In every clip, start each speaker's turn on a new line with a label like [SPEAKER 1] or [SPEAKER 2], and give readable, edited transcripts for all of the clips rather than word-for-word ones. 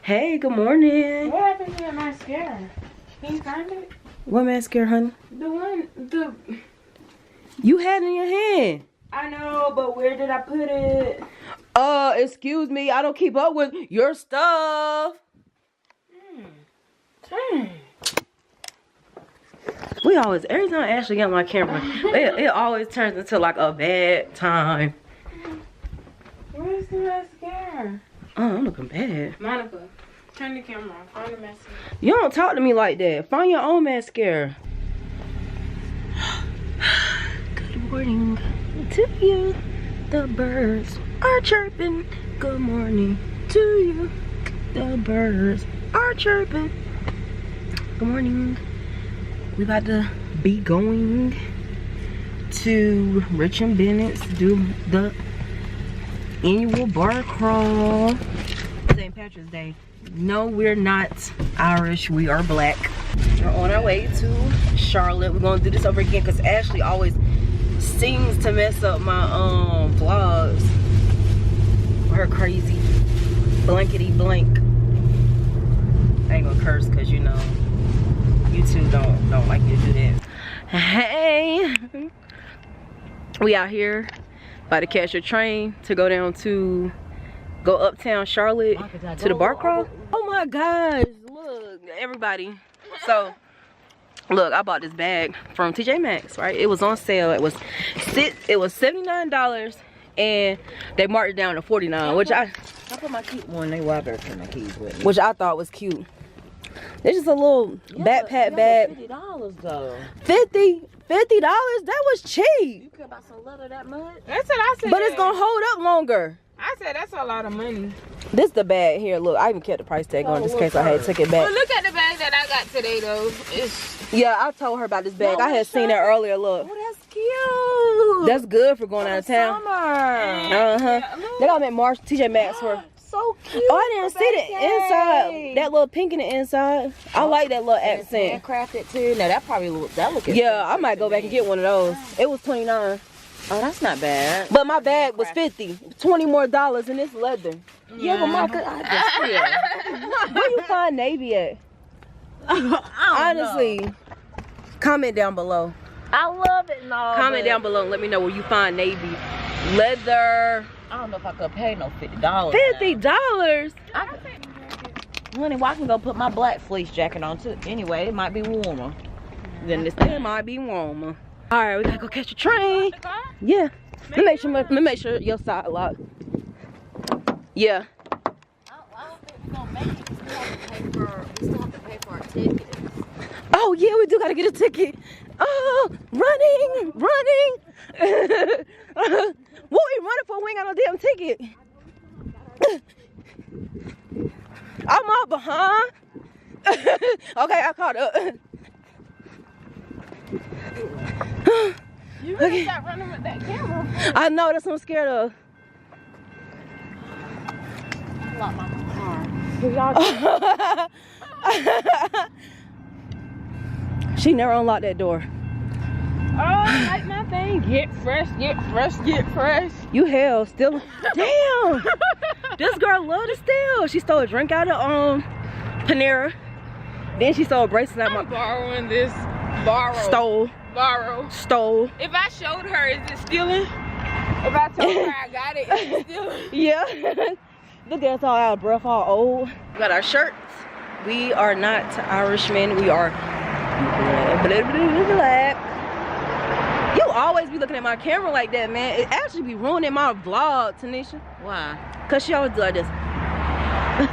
[SPEAKER 1] Hey, good morning.
[SPEAKER 2] What happened to your mascara? Can you find it?
[SPEAKER 1] What mascara, honey?
[SPEAKER 2] The
[SPEAKER 1] You had it in your hand.
[SPEAKER 2] I know, but where did I put it?
[SPEAKER 1] Excuse me. I don't keep up with your stuff.
[SPEAKER 2] Dang.
[SPEAKER 1] We always, every time I actually get on my camera, it always turns into like a bad time.
[SPEAKER 2] Where's the mascara?
[SPEAKER 1] Oh, I'm looking bad.
[SPEAKER 2] Monica, turn the camera on. Find the mascara.
[SPEAKER 1] You don't talk to me like that. Find your own mascara. Good morning to you. The birds are chirping. Good morning to you. The birds are chirping. Good morning. We about to be going to Rich and Bennett's to do the annual bar crawl. St. Patrick's Day. No, we're not Irish. We are black. We're on our way to Charlotte. We're gonna do this over again because Ashley always seems to mess up my vlogs. Her crazy blankety blank. I ain't gonna curse because you know YouTube don't like you to do that. Hey, we out here about to catch a train to go uptown Charlotte to the bar crawl. Oh my gosh, look everybody. So look, I bought this bag from TJ Maxx, right? It was on sale. It was $79 and they marked it down to $49, which I
[SPEAKER 3] put my keys one. They were better for my keys with me.
[SPEAKER 1] which I thought was cute. It's just a little backpack bag.
[SPEAKER 3] $50 though.
[SPEAKER 1] $50? That was cheap.
[SPEAKER 3] You care about some leather that much?
[SPEAKER 2] That's what I said.
[SPEAKER 1] But it's gonna hold up longer.
[SPEAKER 2] I said that's a lot of money.
[SPEAKER 1] This the bag here. Look, I even kept the price tag on just in case I had took it back.
[SPEAKER 2] Well, look at the bag that I got today though. It's
[SPEAKER 1] Yeah, I told her about this bag. I had seen it earlier. Look,
[SPEAKER 3] Oh, that's cute.
[SPEAKER 1] that's good for going out of town.
[SPEAKER 3] Summer.
[SPEAKER 1] They got them at Marsh, TJ Maxx for.
[SPEAKER 3] So cute.
[SPEAKER 1] Oh, I didn't see the inside. That little pink in the inside. I like that little accent.
[SPEAKER 3] Handcrafted too. Now that probably look
[SPEAKER 1] Yeah, I might go back and get one of those. It was $29.
[SPEAKER 3] Oh, that's not bad.
[SPEAKER 1] But my bag was $50. $20 more and it's leather.
[SPEAKER 3] Yeah, but my good.
[SPEAKER 1] Where you find navy at? Honestly, comment down below.
[SPEAKER 3] I love it and all.
[SPEAKER 1] Comment down below and let me know where you find navy leather.
[SPEAKER 3] I don't know if I could pay no $50.
[SPEAKER 1] $50?
[SPEAKER 3] Honey, well, I can go put my black fleece jacket on too. Anyway, it might be warmer.
[SPEAKER 1] Then this thing might be warmer. All right, we gotta go catch a train. Yeah. Let me make sure your side locked. Yeah.
[SPEAKER 3] I don't think we're gonna make it. We still have to pay for our tickets.
[SPEAKER 1] Oh yeah, we do gotta get a ticket. Oh, running. What we running for? We ain't got no damn ticket. I'm all behind. Okay, I caught up.
[SPEAKER 2] you really stop running with that camera.
[SPEAKER 1] I know, that's what I'm scared of.
[SPEAKER 3] I locked my car.
[SPEAKER 1] She never unlocked that door.
[SPEAKER 2] Oh, like my thing. Get fresh.
[SPEAKER 1] You hell still. Damn. This girl love to steal. She stole a drink out of Panera. Then she stole a bracelet out
[SPEAKER 2] I'm borrowing this. Borrow. Stole. If I showed her, is it stealing? If I told her I got it, is it stealing?
[SPEAKER 1] Yeah. Look at us all out of breath, all old. We got our shirts. We are not Irishmen. We are black. You always be looking at my camera like that, man. It actually be ruining my vlog, Tanisha.
[SPEAKER 3] Why?
[SPEAKER 1] Cause she always do like this. Get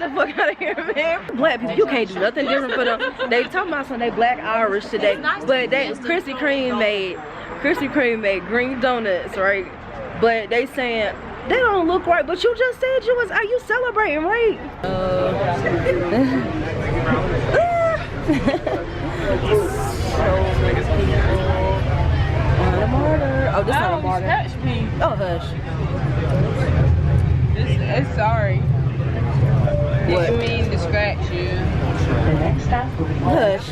[SPEAKER 1] the fuck out of here, man. Black people, you can't do nothing different for them. They talking about some they black Irish today, but Krispy Kreme made green donuts, right? But they saying they don't look right. But you just said you was. Are you celebrating, right? Oh, this not a martyr.
[SPEAKER 2] Touch me.
[SPEAKER 1] Oh, hush.
[SPEAKER 2] It's sorry.
[SPEAKER 1] What?
[SPEAKER 2] Didn't mean to scratch you.
[SPEAKER 1] Hush.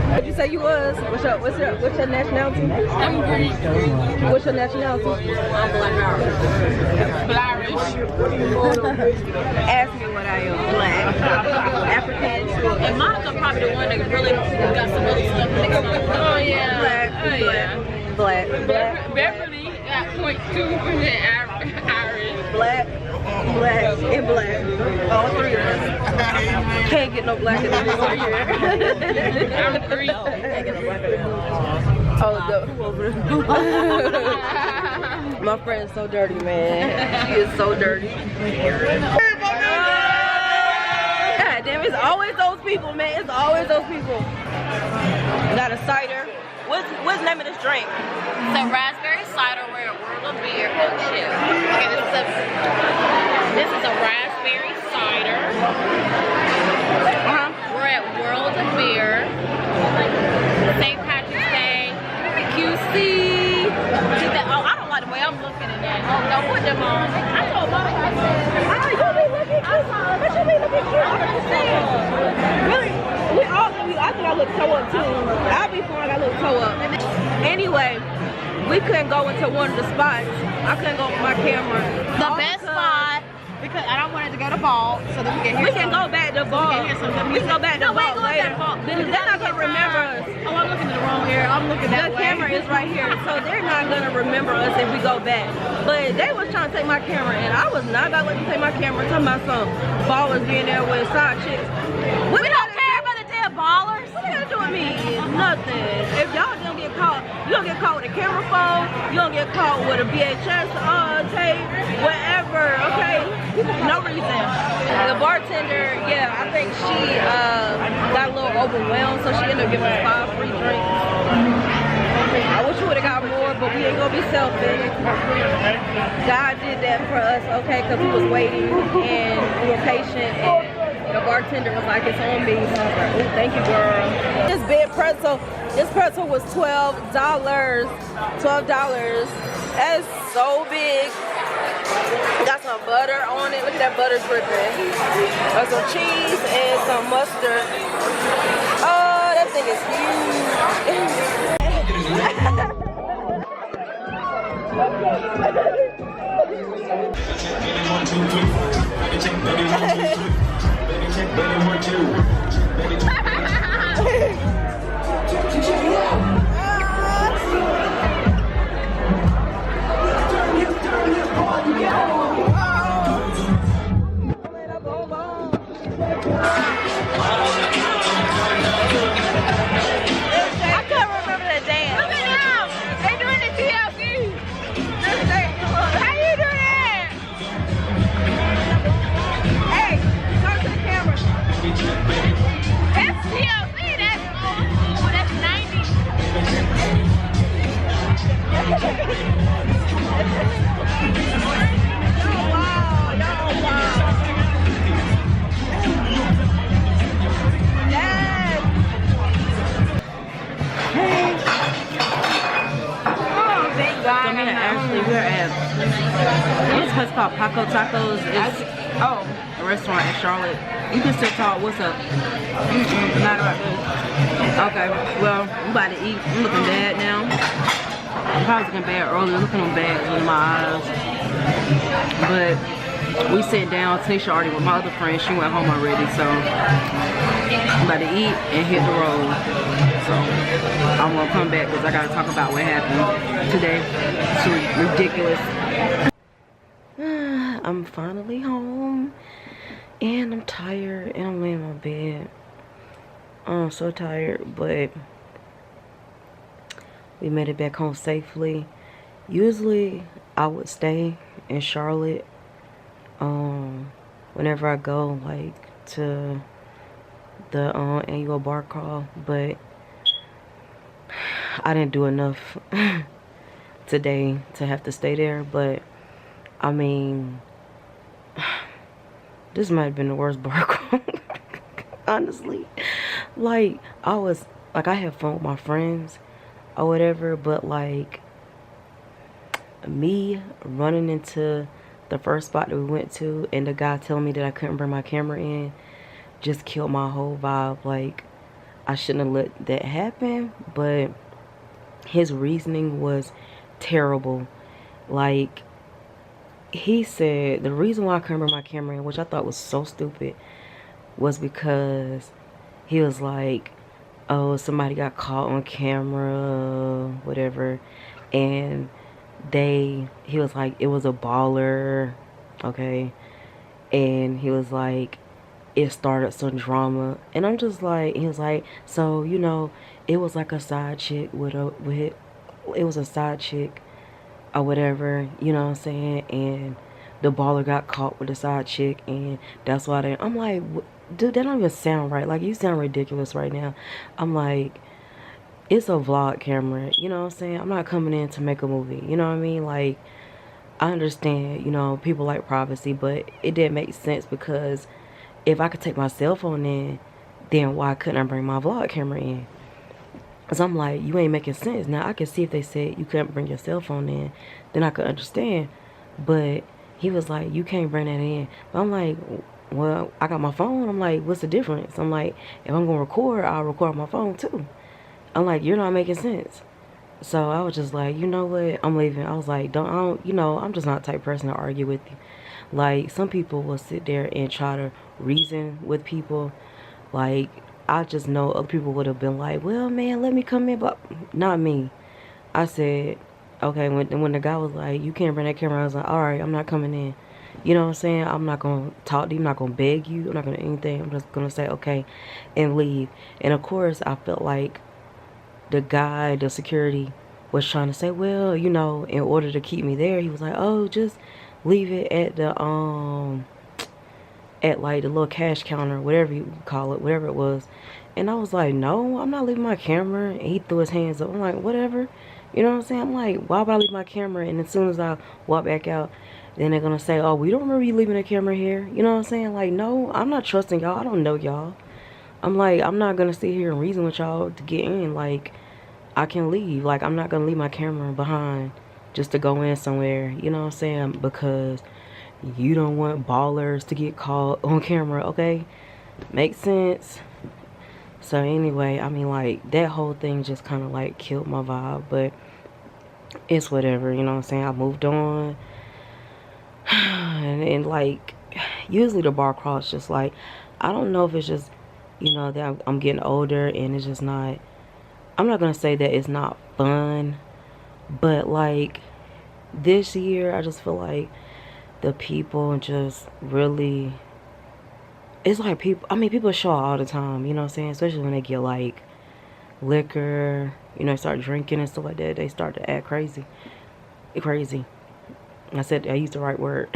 [SPEAKER 1] What'd you say you was? What's your nationality?
[SPEAKER 2] I'm Greek.
[SPEAKER 1] What's your nationality?
[SPEAKER 2] I'm Black Irish.
[SPEAKER 1] Ask me what I am. Black. African.
[SPEAKER 3] And Monica probably the one that really got some other stuff mixed up.
[SPEAKER 2] Oh yeah.
[SPEAKER 1] Black.
[SPEAKER 2] Oh yeah.
[SPEAKER 1] Black.
[SPEAKER 2] Beverly got 0.2% Irish.
[SPEAKER 1] Black, and black. All three of us. Can't get no black in this over here.
[SPEAKER 2] I'm Greek.
[SPEAKER 1] Oh, my friend's so dirty, man. She is so dirty. God damn, it's always those people, man. It's always those people. Got a cider. What's the name of this drink?
[SPEAKER 3] It's a raspberry cider with a world of beer and chill. Okay, this is a raspberry cider. We're at World of Beer. St. Patrick's Day. QC. Oh, I don't like the way I'm looking at that. Oh, no, put them on. I told Mama, I said, you be looking cute. But you be looking cute. I'm just saying.
[SPEAKER 1] Really? We all of you, I think I look toe up too. I'll be fine, I look toe up. Anyway, we couldn't go into one of the spots. I couldn't go with my camera.
[SPEAKER 3] The best spot, because I don't want it to go to ball, so that we can hear
[SPEAKER 1] We can go back to ball. We can go back to ball later. Because they're not going to remember us.
[SPEAKER 3] Oh, I'm looking in the wrong area. I'm looking that
[SPEAKER 1] The
[SPEAKER 3] way.
[SPEAKER 1] camera is right here, so they're not going to remember us if we go back. But they was trying to take my camera, and I was not going to let them take my camera. Talking about some ballers being there with side chicks.
[SPEAKER 3] We don't care about the damn ballers.
[SPEAKER 1] What they gonna do with me? Nothing. If y'all don't get caught, you don't get caught with a camera phone, you don't get caught with a VHS tape, whatever, okay? No reason. The bartender, yeah, I think she got a little overwhelmed, so she ended up giving us 5 free drinks. I wish we would have got more, but we ain't gonna be selfish. God did that for us, okay, because we was waiting and we were patient, and the bartender was like, it's on me. So I was like, oh, thank you, girl. This big pretzel, this pretzel was $12. $12. That is so big. Got some butter on it. Look at that butter dripping. There's some cheese and some mustard. Oh, that thing is huge. This place called Paco Tacos. It's a restaurant in Charlotte. You can still talk. What's up? Not about this. Okay, well, I'm about to eat. I'm looking bad now. I was looking bad earlier. Looking on bad with my eyes. But we sat down. Tanisha already with my other friend. She went home already. So I'm about to eat and hit the road. So I'm gonna come back because I gotta talk about what happened today. It's ridiculous. I'm finally home and I'm tired and I'm laying in my bed. I'm so tired, but we made it back home safely. Usually I would stay in Charlotte whenever I go like to the annual bar crawl, but I didn't do enough today to have to stay there. But I mean, this might have been the worst bar crawl. Honestly, like I had fun with my friends or whatever, but like me running into the first spot that we went to and the guy telling me that I couldn't bring my camera in just killed my whole vibe. Like I shouldn't have let that happen, but his reasoning was terrible. Like, he said the reason why I couldn't bring my camera in, which I thought was so stupid, was because he was like, oh, somebody got caught on camera, whatever, and he was like, it was a baller, okay, and he was like, it started some drama, and I'm just like, he was like, so, you know, it was like a side chick it was a side chick or whatever, you know what I'm saying, and the baller got caught with the side chick, and that's why I'm like, dude, that don't even sound right. Like, you sound ridiculous right now. I'm like, it's a vlog camera, you know what I'm saying? I'm not coming in to make a movie, you know what I mean? Like, I understand, you know, people like privacy, but it didn't make sense, because if I could take my cell phone in, then why couldn't I bring my vlog camera in? Because I'm like, you ain't making sense. Now, I could see if they said you couldn't bring your cell phone in, then I could understand. But he was like, you can't bring that in. But I'm like, well, I got my phone. I'm like, what's the difference? I'm like, if I'm going to record, I'll record my phone too. I'm like, you're not making sense. So I was just like, you know what? I'm leaving. I was like, you know, I'm just not the type of person to argue with you. Like, some people will sit there and try to reason with people. Like, I just know other people would have been like, well, man, let me come in, but not me. I said, okay, when the guy was like, you can't bring that camera, I was like, all right, I'm not coming in. You know what I'm saying? I'm not going to talk to you. I'm not going to beg you. I'm not going to do anything. I'm just going to say, okay, and leave. And, of course, I felt like the security, was trying to say, well, you know, in order to keep me there, he was like, oh, just leave it at like the little cash counter, whatever you call it, whatever it was. And I was like, no, I'm not leaving my camera. And he threw his hands up. I'm like, whatever. You know what I'm saying? I'm like, why would I leave my camera? And as soon as I walk back out, then they're going to say, oh, we don't remember you leaving the camera here. You know what I'm saying? Like, no, I'm not trusting y'all. I don't know y'all. I'm like, I'm not going to sit here and reason with y'all to get in. Like, I can leave. Like, I'm not going to leave my camera behind just to go in somewhere. You know what I'm saying? Because you don't want ballers to get caught on camera, okay? Makes sense. So anyway, I mean, like, that whole thing just kind of like killed my vibe, but it's whatever, you know what I'm saying? I moved on. and like, usually the bar crawl's just like, I don't know if it's just, you know, that I'm getting older and it's just not, I'm not gonna say that it's not fun, but like, this year I just feel like the people just really, it's like people, I mean, people show out all the time, you know what I'm saying? Especially when they get like liquor, you know, start drinking and stuff like that, they start to act crazy. I said, I used the right word.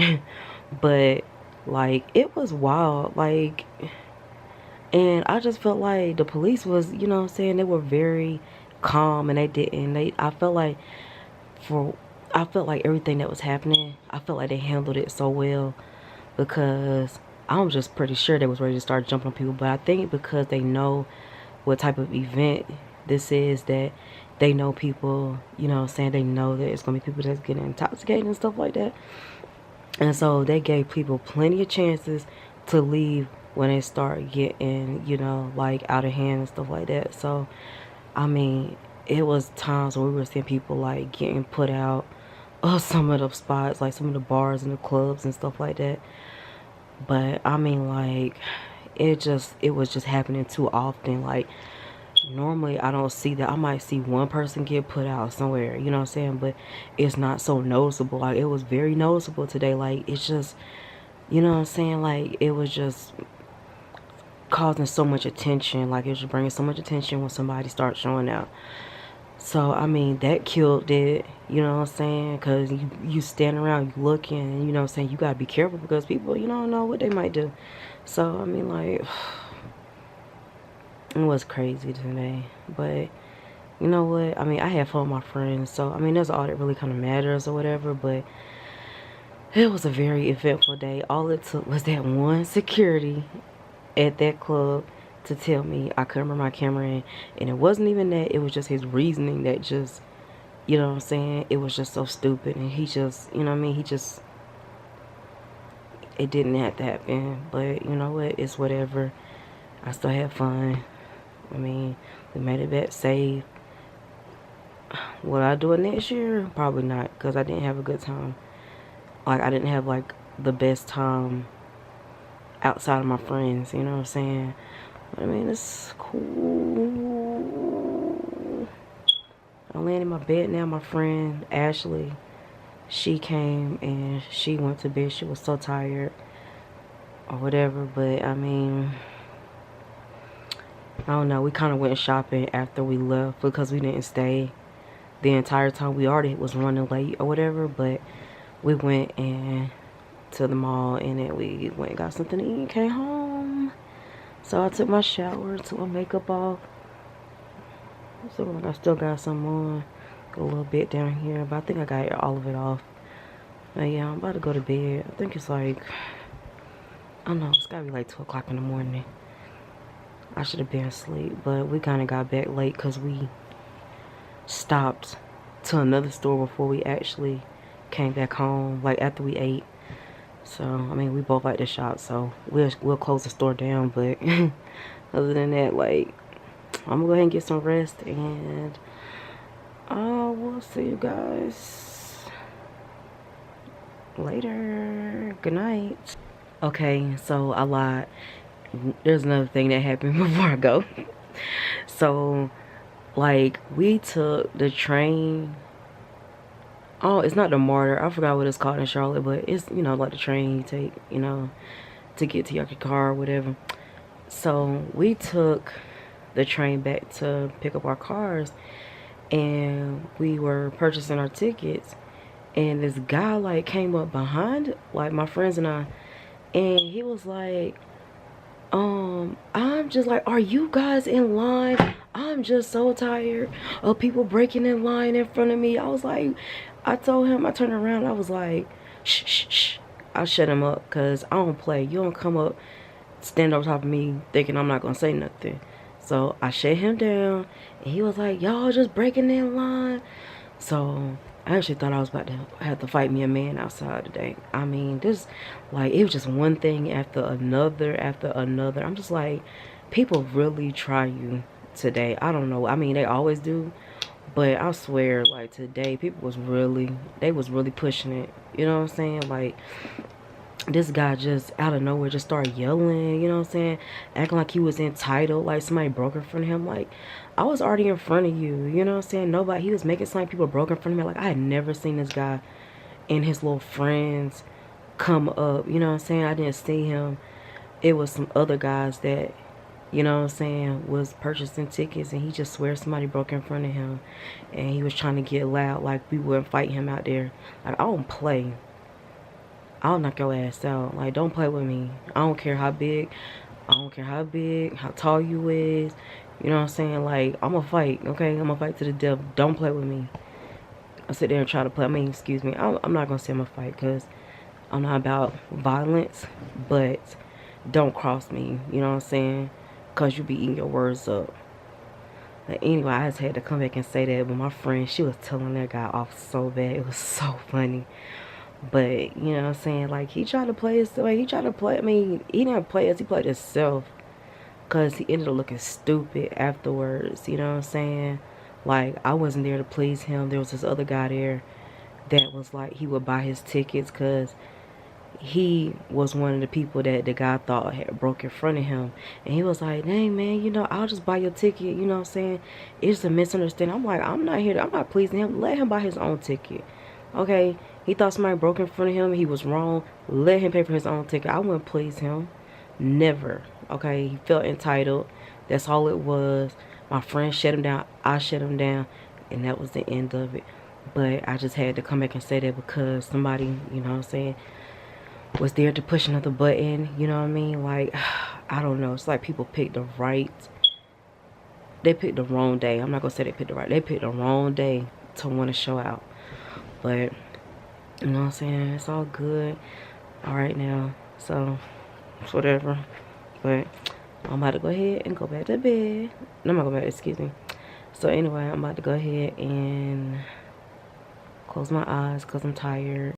[SPEAKER 1] But like, it was wild. Like, and I just felt like the police was, you know what I'm saying, they were very calm, and I felt like everything that was happening, I felt like they handled it so well, because I'm just pretty sure they was ready to start jumping on people. But I think because they know what type of event this is, that they know people, you know what I'm saying, they know that it's going to be people that's getting intoxicated and stuff like that. And so they gave people plenty of chances to leave when they start getting, you know, like out of hand and stuff like that. So, I mean, it was times where we were seeing people like getting put out of some of the spots, like some of the bars and the clubs and stuff like that. But I mean, like, it was just happening too often. Like, normally I don't see that. I might see one person get put out somewhere, you know what I'm saying, but it's not so noticeable. Like, it was very noticeable today. Like, it's just, you know what I'm saying, like, it was just causing so much attention. Like, it was just bringing so much attention when somebody starts showing out. So, I mean, that killed it, you know what I'm saying? Because you stand around, you looking, and, you know what I'm saying, you got to be careful, because people, you don't know what they might do. So, I mean, like, it was crazy today. But, you know what? I mean, I had fun with my friends. So, I mean, that's all that really kind of matters or whatever. But it was a very eventful day. All it took was that one security at that club to tell me I couldn't bring my camera in. And it wasn't even that. It was just his reasoning that just, you know what I'm saying, it was just so stupid. And he just, you know what I mean, it didn't have to happen. But you know what, it's whatever. I still had fun. I mean, we made it back safe. Will I do it next year? Probably not, because I didn't have a good time. Like, I didn't have, like, the best time outside of my friends, you know what I'm saying? But, I mean, it's cool. I'm laying in my bed now. My friend, Ashley, she came and she went to bed. She was so tired or whatever, but, I mean, I don't know. We kind of went shopping after we left because we didn't stay the entire time. We already was running late or whatever, but we went and to the mall and then we went and got something to eat and came home. So I took my shower, took my makeup off. So like I still got some on, a little bit down here, but I think I got all of it off. But yeah, I'm about to go to bed. I think it's like, I don't know, it's gotta be like 2 o'clock in the morning. I should have been asleep, but we kind of got back late because we stopped to another store before we actually came back home, like after we ate. So I mean, we both like to shop, so we'll close the store down. But other than that, like, I'm gonna go ahead and get some rest, and we'll see you guys later. Good night. Okay, so I lied. There's another thing that happened before I go. So like, we took the train. Oh, it's not the MARTA. I forgot what it's called in Charlotte, but it's, you know, like the train you take, you know, to get to your car or whatever. So we took the train back to pick up our cars, and we were purchasing our tickets, and this guy like came up behind like my friends and I, and he was like, I'm just like, are you guys in line? I'm just so tired of people breaking in line in front of me. I was like, I told him, I turned around, I was like, shh, shh, shh. I shut him up, because I don't play. You don't come up, stand on top of me thinking I'm not going to say nothing. So I shut him down, and he was like, y'all just breaking in line. So I actually thought I was about to have to fight me a man outside today. I mean, this, like, it was just one thing after another after another. I'm just like, people really try you today. I don't know. I mean, they always do. But I swear, like, today, people was really, they was really pushing it. You know what I'm saying? Like, this guy just out of nowhere just started yelling, you know what I'm saying? Acting like he was entitled, like somebody broke in front of him. Like, I was already in front of you, you know what I'm saying? Nobody, he was making it seem like people broke in front of me. Like, I had never seen this guy and his little friends come up, you know what I'm saying? I didn't see him. It was some other guys that, you know what I'm saying, was purchasing tickets, and he just swears somebody broke in front of him. And he was trying to get loud, like we wouldn't fight him out there. Like, I don't play. I'll knock your ass out. Like, don't play with me. I don't care how big. I don't care how big, how tall you is. You know what I'm saying? Like, I'm gonna fight, okay? I'm gonna fight to the death. Don't play with me. I sit there and try to play. I mean, excuse me. I'm not gonna say I'm gonna fight, because I'm not about violence. But don't cross me. You know what I'm saying? Because you be eating your words up. But anyway, I just had to come back and say that. But my friend, she was telling that guy off so bad. It was so funny. But, you know what I'm saying, like, he tried to play his way. He tried to play, I mean, he didn't play us, he played himself. Because he ended up looking stupid afterwards, you know what I'm saying? Like, I wasn't there to please him. There was this other guy there that was like, he would buy his tickets because he was one of the people that the guy thought had broke in front of him. And he was like, dang, man, you know, I'll just buy your ticket, you know what I'm saying? It's a misunderstanding. I'm like, I'm not here, I'm not pleasing him. Let him buy his own ticket, okay? He thought somebody broke in front of him. He was wrong. Let him pay for his own ticket. I wouldn't please him. Never. Okay? He felt entitled. That's all it was. My friend shut him down. I shut him down. And that was the end of it. But I just had to come back and say that because somebody, you know what I'm saying, was there to push another button. You know what I mean? Like, I don't know. It's like people picked the right. They picked the wrong day. I'm not going to say they picked the right. They picked the wrong day to want to show out. But you know what I'm saying? It's all good. All right now. So, it's whatever. But I'm about to go ahead and go back to bed. No, I'm not going back. Excuse me. So, anyway, I'm about to go ahead and close my eyes because I'm tired.